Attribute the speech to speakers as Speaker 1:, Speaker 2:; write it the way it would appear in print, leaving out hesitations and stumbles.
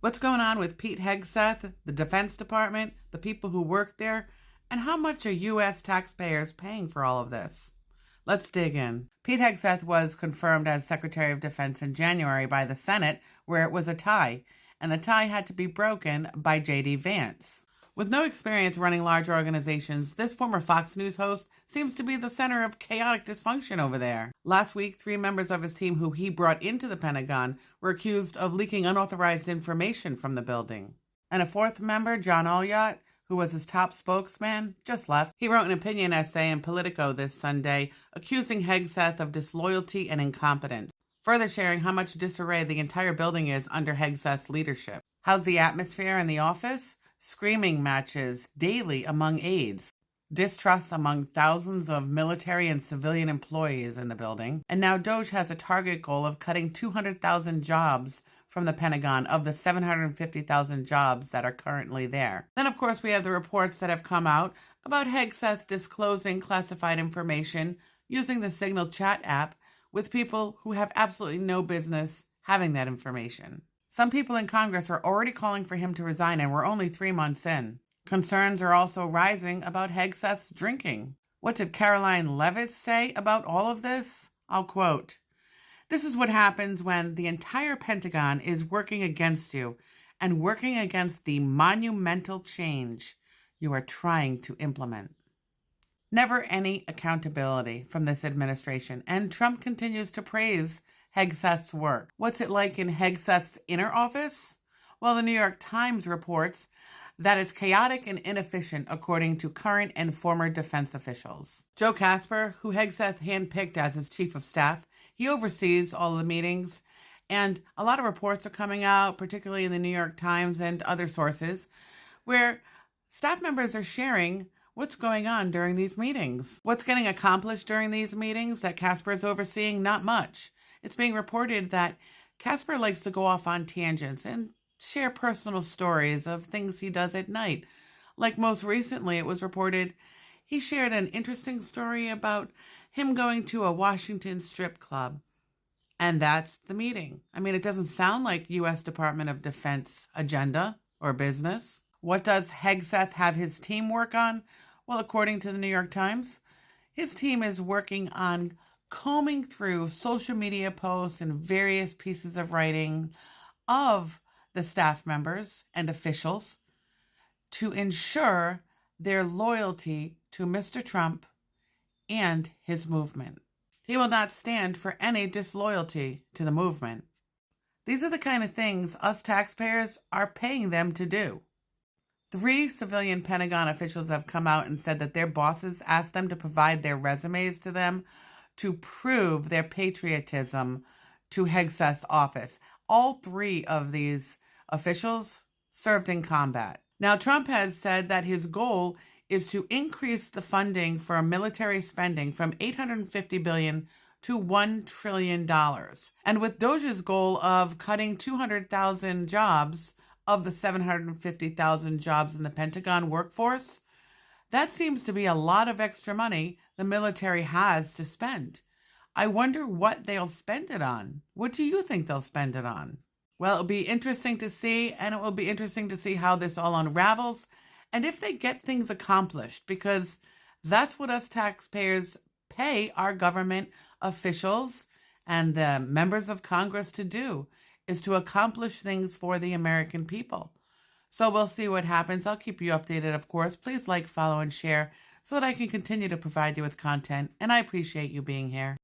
Speaker 1: What's going on with Pete Hegseth, the Defense Department, the people who work there, and how much are U.S. taxpayers paying for all of this? Let's dig in. Pete Hegseth was confirmed as Secretary of Defense in January by the Senate, where it was a tie, and the tie had to be broken by J.D. Vance. With no experience running large organizations, this former Fox News host seems to be the center of chaotic dysfunction over there. Last week, 3 members of his team who he brought into the Pentagon were accused of leaking unauthorized information from the building. And a 4th member, John Alliott, who was his top spokesman, just left. He wrote an opinion essay in Politico this Sunday, accusing Hegseth of disloyalty and incompetence, further sharing how much disarray the entire building is under Hegseth's leadership. How's the atmosphere in the office? Screaming matches daily among aides, distrust among thousands of military and civilian employees in the building, and now DOGE has a target goal of cutting 200,000 jobs from the Pentagon of the 750,000 jobs that are currently there. Then, of course, we have the reports that have come out about Hegseth disclosing classified information using the Signal chat app with people who have absolutely no business having that information. Some people in Congress are already calling for him to resign, and we're only 3 months in. Concerns are also rising about Hegseth's drinking. What did Caroline Leavitt say about all of this? I'll quote, "This is what happens when the entire Pentagon is working against you and working against the monumental change you are trying to implement." Never any accountability from this administration, and Trump continues to praise Hegseth's work. What's it like in Hegseth's inner office? Well, the New York Times reports that it's chaotic and inefficient, according to current and former defense officials. Joe Casper, who Hegseth handpicked as his chief of staff, he oversees all the meetings, and a lot of reports are coming out, particularly in the New York Times and other sources, where staff members are sharing what's going on during these meetings. What's getting accomplished during these meetings that Casper is overseeing? Not much. It's being reported that Casper likes to go off on tangents and share personal stories of things he does at night. Like most recently, it was reported he shared an interesting story about him going to a Washington strip club. And that's the meeting. I mean, it doesn't sound like U.S. Department of Defense agenda or business. What does Hegseth have his team work on? Well, according to the New York Times, his team is working on combing through social media posts and various pieces of writing of the staff members and officials to ensure their loyalty to Mr. Trump and his movement. He will not stand for any disloyalty to the movement. These are the kind of things us taxpayers are paying them to do. 3 civilian Pentagon officials have come out and said that their bosses asked them to provide their resumes to them to prove their patriotism to Hegseth's office. All 3 of these officials served in combat. Now, Trump has said that his goal is to increase the funding for military spending from $850 billion to $1 trillion. And with DOGE's goal of cutting 200,000 jobs of the 750,000 jobs in the Pentagon workforce, that seems to be a lot of extra money the military has to spend. I wonder what they'll spend it on. What do you think they'll spend it on? Well, it'll be interesting to see, and it will be interesting to see how this all unravels and if they get things accomplished, because that's what us taxpayers pay our government officials and the members of Congress to do, is to accomplish things for the American people. So we'll see what happens. I'll keep you updated, of course. Please like, follow, and share so that I can continue to provide you with content, and I appreciate you being here.